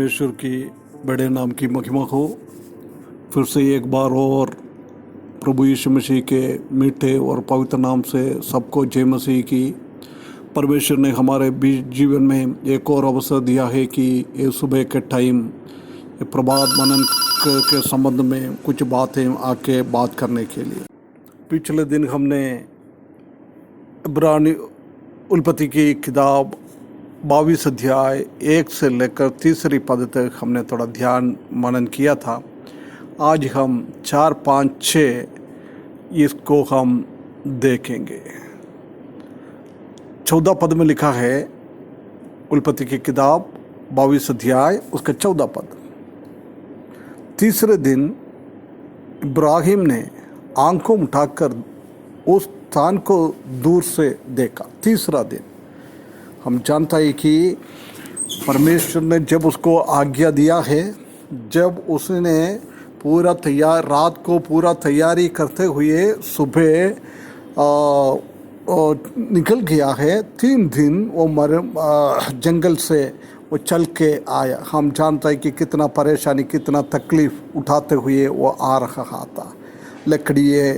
परमेश्वर की बड़े नाम की महिमा हो। फिर से एक बार और प्रभु यीशु मसीह के मीठे और पवित्र नाम से सबको जय मसीह की। परमेश्वर ने हमारे जीवन में एक और अवसर दिया है कि ये सुबह के टाइम प्रभात मनन के संबंध में कुछ बातें आके बात करने के लिए। पिछले दिन हमने इब्रानी उत्पत्ति की किताब 22 अध्याय 1 से लेकर 3 पद तक हमने थोड़ा ध्यान मनन किया था। आज हम 4, 5, 6 इसको हम देखेंगे। 14 पद में लिखा है, उत्पत्ति की किताब 22 अध्याय उसका 14 पद। तीसरे दिन इब्राहिम ने आंखों उठाकर उस स्थान को दूर से देखा। तीसरा दिन हम जानता है कि परमेश्वर ने जब उसको आज्ञा दिया है, जब उसने पूरा रात को पूरा तैयारी करते हुए सुबह निकल गया है, 3 दिन वो जंगल से वो चल के आया। हम जानता है कि कितना परेशानी, कितना तकलीफ़ उठाते हुए वो आ रहा था। लकड़ियाँ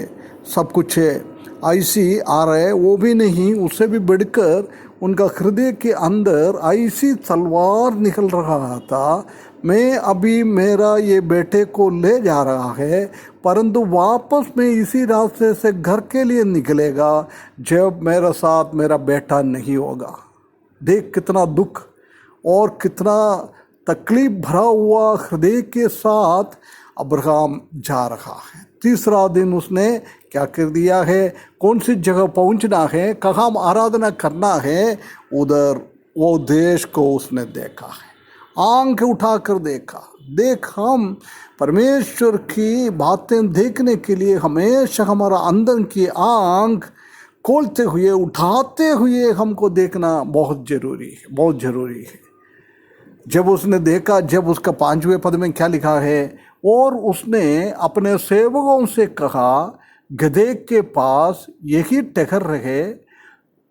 सब कुछ ऐसी आ रहे, वो भी नहीं, उससे भी बढ़कर उनका हृदय के अंदर ऐसी तलवार निकल रहा था। मैं अभी मेरा ये बेटे को ले जा रहा है, परंतु वापस मैं इसी रास्ते से घर के लिए निकलेगा जब मेरे साथ मेरा बेटा नहीं होगा। देख कितना दुख और कितना तकलीफ भरा हुआ हृदय के साथ अब्राहम जा रहा है। तीसरा दिन उसने क्या कर दिया है, कौन सी जगह पहुंचना है, कहाँ आराधना करना है, उधर वो देश को उसने देखा है। आंख उठाकर देखा। देख, हम परमेश्वर की बातें देखने के लिए हमेशा हमारा अंदर की आंख खोलते हुए, उठाते हुए हमको देखना बहुत ज़रूरी है, बहुत ज़रूरी है। जब उसने देखा, जब उसका 5वें पद में क्या लिखा है, और उसने अपने सेवकों से कहा, गधे के पास यही ठहर रहे,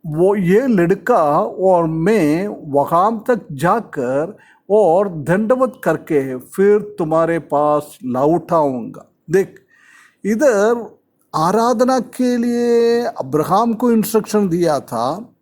वो ये लड़का और मैं वहाँ तक जाकर और दंडवत करके फिर तुम्हारे पास लौटाऊंगा। देख, इधर आराधना के लिए अब्राहम को इंस्ट्रक्शन दिया था,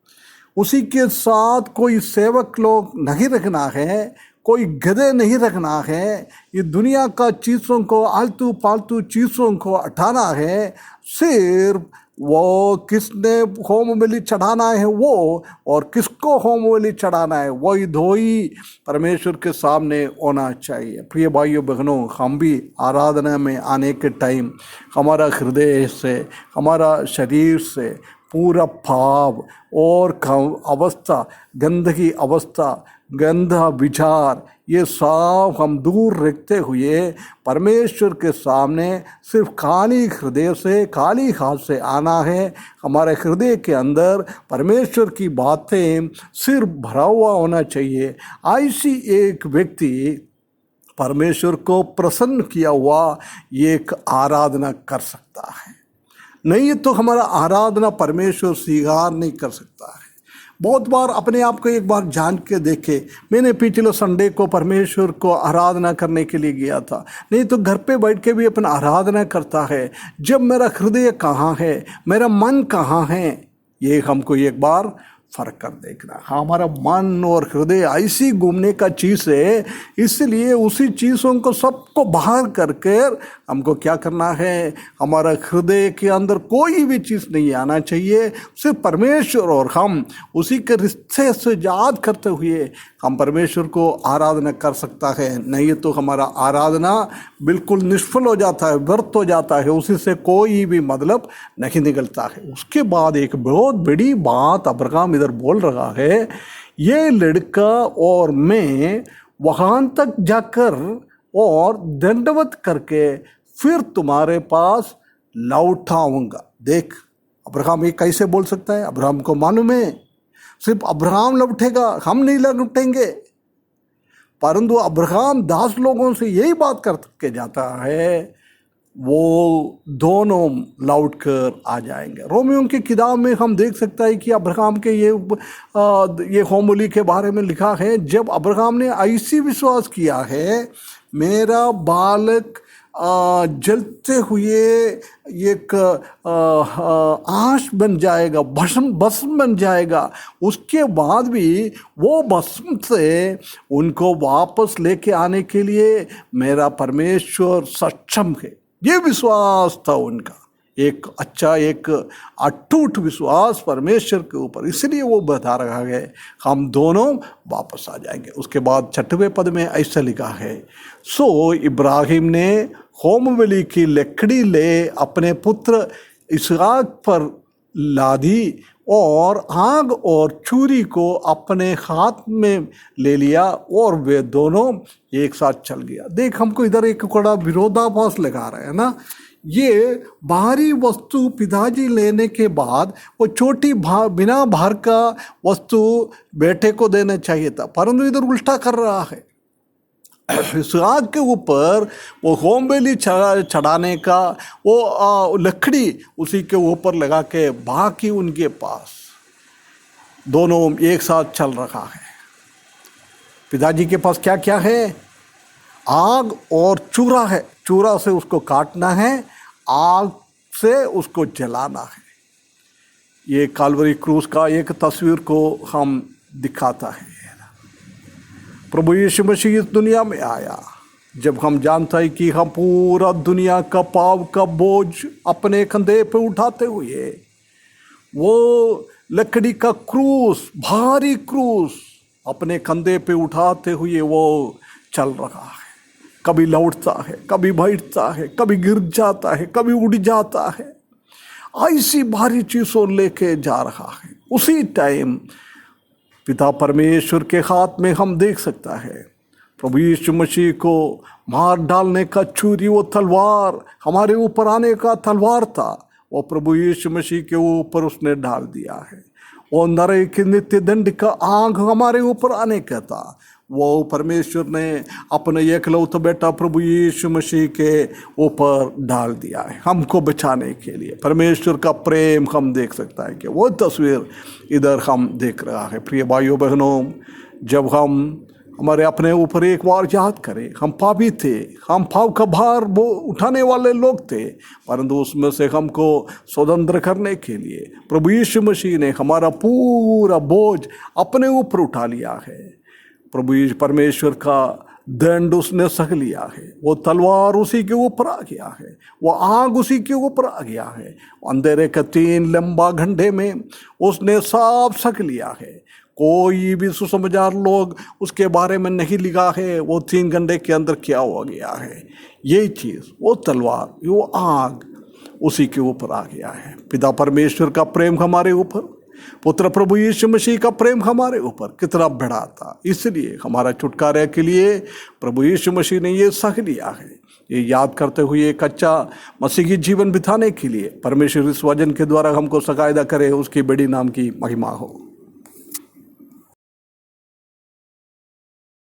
उसी के साथ कोई सेवक लोग नहीं रखना है, कोई गधे नहीं रखना है, ये दुनिया का चीज़ों को, आलतू पालतू चीज़ों को हटाना है। सिर्फ वो किसने होम बलि चढ़ाना है वो, और किसको होम बलि चढ़ाना है, वही दो ही परमेश्वर के सामने होना चाहिए। प्रिय भाइयों बहनों, हम भी आराधना में आने के टाइम हमारा हृदय से, हमारा शरीर से पूरा पाप और अवस्था, गंदगी अवस्था, गंदा विचार, ये सब हम दूर रखते हुए परमेश्वर के सामने सिर्फ खाली हृदय से, खाली हाथ से आना है। हमारे हृदय के अंदर परमेश्वर की बातें सिर्फ भरा हुआ होना चाहिए। ऐसी एक व्यक्ति परमेश्वर को प्रसन्न किया हुआ एक आराधना कर सकता है। नहीं तो हमारा आराधना परमेश्वर स्वीकार नहीं कर सकता है। बहुत बार अपने आप को एक बार जान के देखे। मैंने पिछले संडे को परमेश्वर को आराधना करने के लिए गया था, नहीं तो घर पे बैठ के भी अपना आराधना करता है। जब मेरा हृदय कहाँ है, मेरा मन कहाँ है, ये हमको एक बार फर्क कर देखना। हमारा मन और हृदय ऐसी घूमने का चीज़ है, इसलिए उसी चीज़ों को सबको बाहर करके हमको क्या करना है, हमारा हृदय के अंदर कोई भी चीज़ नहीं आना चाहिए। सिर्फ परमेश्वर और हम उसी के रिश्ते से याद करते हुए हम परमेश्वर को आराधना कर सकता है। नहीं तो हमारा आराधना बिल्कुल निष्फल हो जाता है, व्यर्थ हो जाता है, उसी से कोई भी मतलब नहीं निकलता है। उसके बाद एक बहुत बड़ी बात अब्राहम इधर बोल रहा है, ये लड़का और मैं वहाँ तक जाकर और दंडवत करके फिर तुम्हारे पास लौटाऊंगा। देख, अब्राहम ये कैसे बोल सकता है? अब्राहम को मालूम है सिर्फ अब्राहम लौटेगा, हम नहीं लौटेंगे। परंतु अब्राहम 10 लोगों से यही बात करके जाता है, वो दोनों लौट कर आ जाएंगे। रोमियो की किताब में हम देख सकते हैं कि अब्राहम के ये होमली के बारे में लिखा है, जब अब्राहम ने ऐसी विश्वास किया है मेरा बालक जलते हुए एक आश बन जाएगा, भस्म बन जाएगा, उसके बाद भी वो भस्म से उनको वापस लेके आने के लिए मेरा परमेश्वर सक्षम है। ये विश्वास था उनका, एक अच्छा एक अटूट विश्वास परमेश्वर के ऊपर, इसलिए वो बता रहा है हम दोनों वापस आ जाएंगे। उसके बाद 6वें पद में ऐसा लिखा है, सो इब्राहिम ने होमबलि की लकड़ी ले अपने पुत्र इसहाक पर लादी और आग और छुरी को अपने हाथ में ले लिया और वे दोनों एक साथ चल गया। देख, हमको इधर एक बड़ा विरोधाभास लगा रहा है ना। ये बाहरी वस्तु पिताजी लेने के बाद वो छोटी बिना भार का वस्तु बेटे को देना चाहिए था, परंतु इधर उल्टा कर रहा है। इसहाक के ऊपर वो होमबलि चढ़ाने का वो लकड़ी उसी के ऊपर लगा के बाकी उनके पास दोनों एक साथ चल रहा है। पिताजी के पास क्या क्या है? आग और चूरा है, चूरा से उसको काटना है, आग से उसको जलाना है। ये काल्वरी क्रूस का एक तस्वीर को हम दिखाता है। प्रभु यीशु मसीह इस दुनिया में आया जब हम जानता है कि हम पूरा दुनिया का पाप का बोझ अपने कंधे पे उठाते हुए वो लकड़ी का क्रूस, भारी क्रूस अपने कंधे पे उठाते हुए वो चल रहा है। कभी लौटता है, कभी बैठता है, कभी गिर जाता है, कभी उड़ जाता है, ऐसी भारी चीज़ों लेके जा रहा है। उसी टाइम पिता परमेश्वर के हाथ में हम देख सकता है प्रभु यीशु मसीह को मार डालने का छुरी, वो तलवार हमारे ऊपर आने का तलवार था, वो प्रभु यीशु मसीह के ऊपर उसने डाल दिया है। वो नरक के नित्य दंड का आग हमारे ऊपर आने का था, वो परमेश्वर ने अपने एकलौते बेटा प्रभु यीशु मसीह के ऊपर डाल दिया है हमको बचाने के लिए। परमेश्वर का प्रेम हम देख सकता है कि वो तस्वीर इधर हम देख रहा है। प्रिय भाइयों बहनों, जब हम हमारे अपने ऊपर एक बार याद करें, हम पापी थे, हम पाप का भार वो उठाने वाले लोग थे, परंतु उसमें से हमको स्वतंत्र करने के लिए प्रभु यीशु मसीह ने हमारा पूरा बोझ अपने ऊपर उठा लिया है। प्रभु परमेश्वर का दंड उसने सह लिया है, वो तलवार उसी के ऊपर आ गया है, वो आग उसी के ऊपर आ गया है। अंधेरे के 3 लंबा घंटे में उसने सब सह लिया है। कोई भी सुसमाचार लोग उसके बारे में नहीं लिखा है वो 3 घंटे के अंदर क्या हो गया है। यही चीज़, वो तलवार, वो आग उसी के ऊपर आ गया है। पिता परमेश्वर का प्रेम हमारे ऊपर, पुत्र प्रभु यीशु मसीह का प्रेम हमारे ऊपर कितना बड़ा था, इसलिए हमारा छुटकारे के लिए प्रभु यीशु मसीह ने ये सह लिया है। ये याद करते हुए एक अच्छा मसीही जीवन बिताने के लिए परमेश्वर इस वचन के द्वारा हमको सकायदा करे, उसकी बड़ी नाम की महिमा हो।